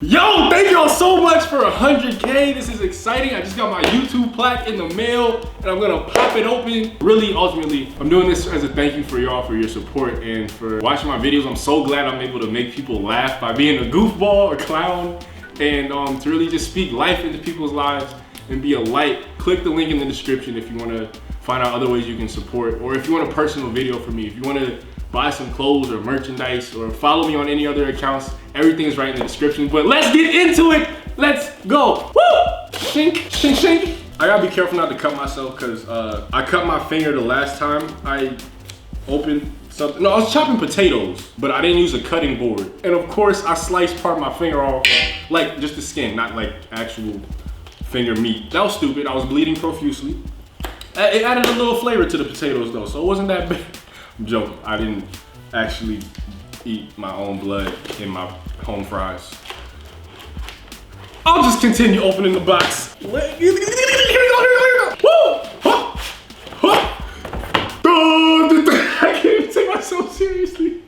Yo, thank y'all so much for 100K. This is exciting. I just got my YouTube plaque in the mail and I'm gonna pop it open. Really, ultimately, I'm doing this as a thank you for y'all for your support and for watching my videos. I'm so glad I'm able to make people laugh by being a goofball, a clown, and to really just speak life into people's lives and be a light. Click the link in the description if you wanna find out other ways you can support, or if you want a personal video from me, if you wanna buy some clothes or merchandise, or follow me on any other accounts. Everything is right in the description, but let's get into it. Let's go. Woo! Shink, shink, shink. I gotta be careful not to cut myself because I cut my finger the last time I opened something. No, I was chopping potatoes, but I didn't use a cutting board. And of course, I sliced part of my finger off, like just the skin, not like actual finger meat. That was stupid. I was bleeding profusely. It added a little flavor to the potatoes though, so it wasn't that bad. I'm joking. I didn't actually eat my own blood in my home fries. I'll just continue opening the box. Here we go, here we go. Woo! I can't even take myself seriously.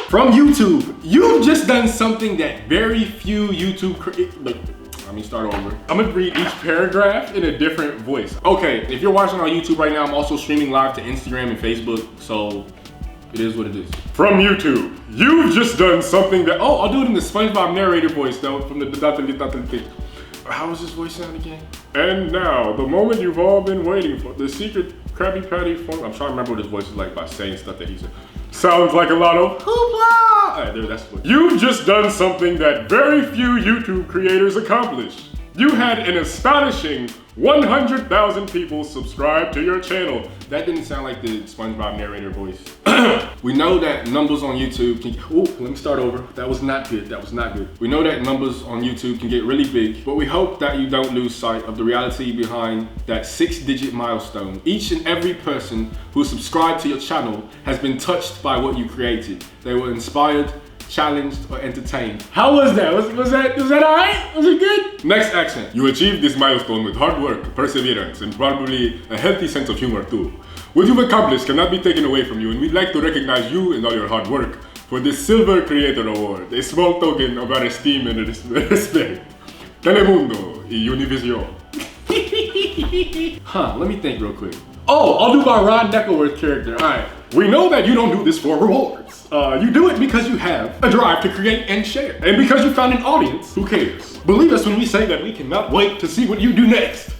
From YouTube, you've just done something that very few YouTube let me start over. I'm gonna read each paragraph in a different voice. Okay, if you're watching on YouTube right now, I'm also streaming live to Instagram and Facebook, so it is what it is. From YouTube, you've just done something that, oh, I'll do it in the SpongeBob narrator voice though, from the how was this voice sound again? And now, the moment you've all been waiting for, the secret Krabby Patty form. I'm trying to remember what his voice is like by saying stuff that he said. Sounds like a lot of hoopla! Alright, there, that's what. You've just done something that very few YouTube creators accomplish. You had an astonishing 100,000 people subscribe to your channel. That didn't sound like the SpongeBob narrator voice. We know that numbers on YouTube can, let me start over. That was not good, that was not good. We know that numbers on YouTube can get really big, but we hope that you don't lose sight of the reality behind that 6-digit milestone. Each and every person who subscribed to your channel has been touched by what you created. They were inspired, challenged, or entertained. How was that? Was that all right? Was it good? Next accent. You achieved this milestone with hard work, perseverance, and probably a healthy sense of humor too. What you've accomplished cannot be taken away from you, and we'd like to recognize you and all your hard work for this Silver Creator Award, a small token of our esteem and respect. Telemundo y Univision. Let me think real quick. Oh, I'll do my Ron Neckleworth character. All right. We know that you don't do this for rewards. You do it because you have a drive to create and share. And because you found an audience who cares. Believe us when we say that we cannot wait to see what you do next.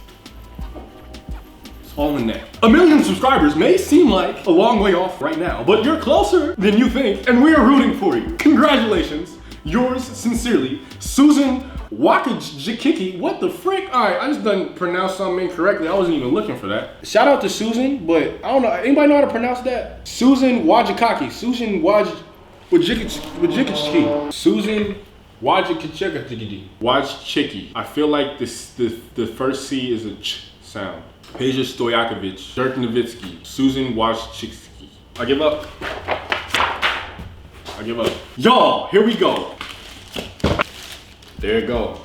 It's all in there. 1 million subscribers may seem like a long way off right now, but you're closer than you think, and we're rooting for you. Congratulations. Yours sincerely, Susan Wakajikiki. What the frick? All right, I just done pronounced something incorrectly. I wasn't even looking for that. Shout out to Susan, but I don't know. Anybody know how to pronounce that? Susan Wajikaki. Susan Wajikiki. Susan Wajikiki. Wajchiki. I feel like the first C is a ch sound. Peja Stojakovic. Dirk Nowitzki. Susan Wajchiki. I give up. I give up. Y'all, here we go. There you go.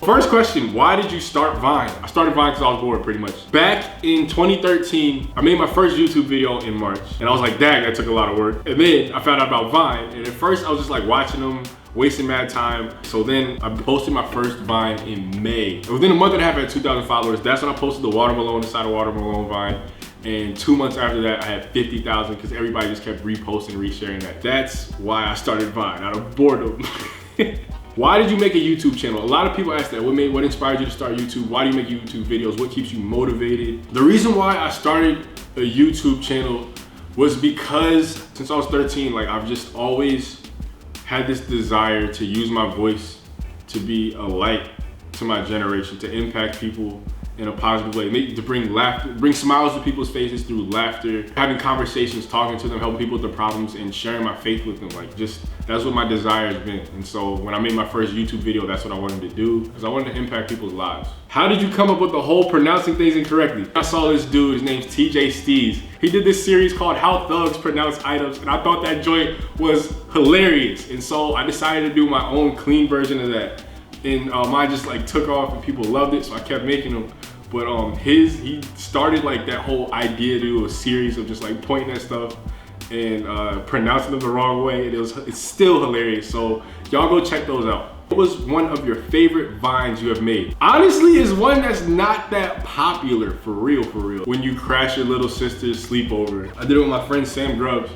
First question, why did you start Vine? I started Vine because I was bored pretty much. Back in 2013, I made my first YouTube video in March, and I was like, dang, that took a lot of work. And then I found out about Vine, and at first I was just like watching them, wasting mad time. So then I posted my first Vine in May. And within a month and a half, I had 2,000 followers. That's when I posted the Watermelon inside of Watermelon Vine. And 2 months after that, I had 50,000 because everybody just kept reposting, resharing that. That's why I started Vine, out of boredom. Why did you make a YouTube channel? A lot of people ask that. What inspired you to start YouTube? Why do you make YouTube videos? What keeps you motivated? The reason why I started a YouTube channel was because since I was 13, like I've just always had this desire to use my voice to be a light to my generation, to impact people in a positive way, to bring laughter, bring smiles to people's faces through laughter, having conversations, talking to them, helping people with their problems, and sharing my faith with them. Like, just, that's what my desire has been. And so when I made my first YouTube video, that's what I wanted to do, because I wanted to impact people's lives. How did you come up with the whole pronouncing things incorrectly? I saw this dude, his name's TJ Steez. He did this series called How Thugs Pronounce Items, and I thought that joint was hilarious. And so I decided to do my own clean version of that. And mine just like took off and people loved it, so I kept making them. But he started like that whole idea to do a series of just like pointing at stuff and pronouncing them the wrong way. It's still hilarious, so y'all go check those out. What was one of your favorite vines you have made? Honestly, is one that's not that popular, for real, for real. When you crash your little sister's sleepover. I did it with my friend Sam Grubbs.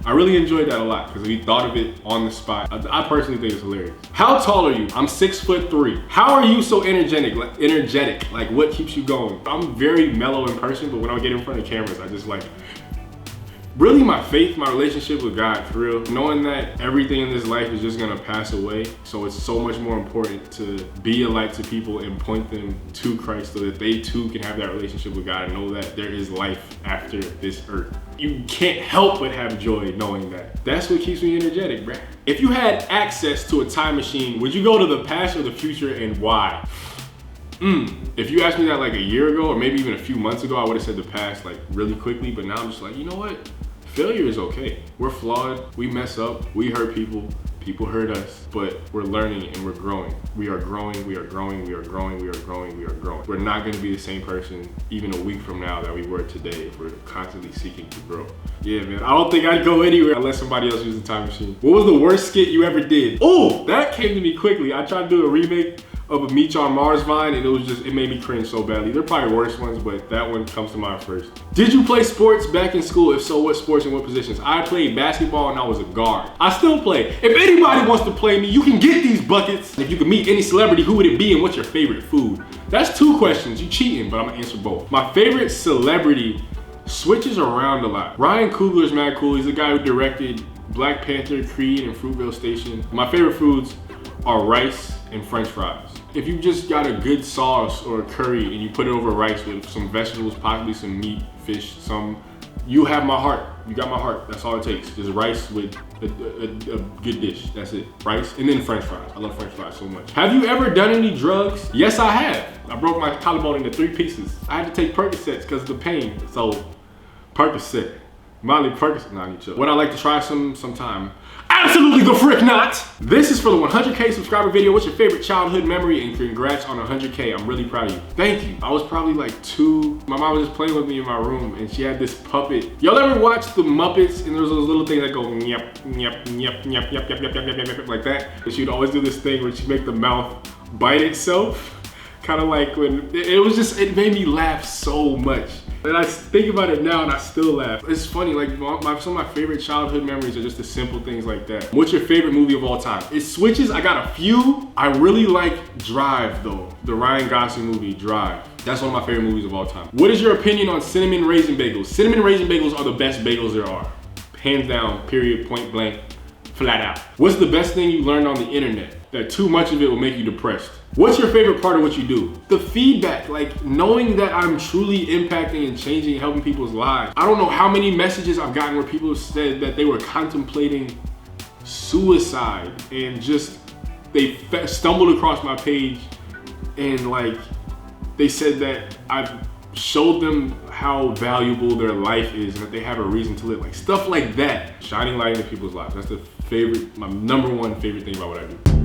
I really enjoyed that a lot because we thought of it on the spot. I personally think it's hilarious. How tall are you? I'm 6'3". How are you so energetic? Like what keeps you going? I'm very mellow in person, but when I get in front of cameras, I just like, really my faith, my relationship with God, for real. Knowing that everything in this life is just gonna pass away. So it's so much more important to be a light to people and point them to Christ so that they too can have that relationship with God and know that there is life after this earth. You can't help but have joy knowing that. That's what keeps me energetic, bruh. If you had access to a time machine, would you go to the past or the future, and why? If you asked me that like a year ago or maybe even a few months ago, I would have said the past like really quickly, but now I'm just like, you know what? Failure is okay. We're flawed, we mess up, we hurt people, people hurt us, but we're learning and we're growing. We are growing, we are growing, we are growing, we are growing, we are growing. We're not gonna be the same person even a week from now that we were today if we're constantly seeking to grow. Yeah, man, I don't think I'd go anywhere unless somebody else used the time machine. What was the worst skit you ever did? Oh, that came to me quickly. I tried to do a remake of a Meet You on Mars vine, and it made me cringe so badly. There are probably worse ones, but that one comes to mind first. Did you play sports back in school? If so, what sports and what positions? I played basketball and I was a guard. I still play. If anybody wants to play me, you can get these buckets. If you could meet any celebrity, who would it be and what's your favorite food? That's 2 questions, you cheating, but I'm gonna answer both. My favorite celebrity switches around a lot. Ryan Coogler's mad cool. He's the guy who directed Black Panther, Creed, and Fruitvale Station. My favorite foods are rice and French fries. If you just got a good sauce or a curry and you put it over rice with some vegetables, possibly some meat, fish, you have my heart. You got my heart. That's all it takes. Just rice with a good dish. That's it. Rice and then French fries. I love French fries so much. Have you ever done any drugs? Yes, I have. I broke my collarbone into 3 pieces. I had to take Percocets because of the pain. So Percocet. Molly Percocet. Nah, I need to. Would I like to try sometime? Absolutely the frick not! This is for the 100K subscriber video. What's your favorite childhood memory? And congrats on 100K. I'm really proud of you. Thank you. I was probably like 2. My mom was just playing with me in my room and she had this puppet. Y'all ever watch the Muppets and there's those little things that go nyep, nyep, nyep, nyep, nyep, nyep, nyep, nyep, nyep, nyep, like that? And she'd always do this thing where she'd make the mouth bite itself. Kind of like when, it made me laugh so much. And I think about it now and I still laugh. It's funny, like some of my favorite childhood memories are just the simple things like that. What's your favorite movie of all time? It switches, I got a few. I really like Drive though. The Ryan Gosling movie, Drive. That's one of my favorite movies of all time. What is your opinion on cinnamon raisin bagels? Cinnamon raisin bagels are the best bagels there are. Hands down, period, point blank, flat out. What's the best thing you learned on the internet? That too much of it will make you depressed. What's your favorite part of what you do? The feedback, like knowing that I'm truly impacting and changing, helping people's lives. I don't know how many messages I've gotten where people have said that they were contemplating suicide and just, they stumbled across my page and like, they said that I've showed them how valuable their life is and that they have a reason to live. Like stuff like that. Shining light into people's lives. That's my number 1 favorite thing about what I do.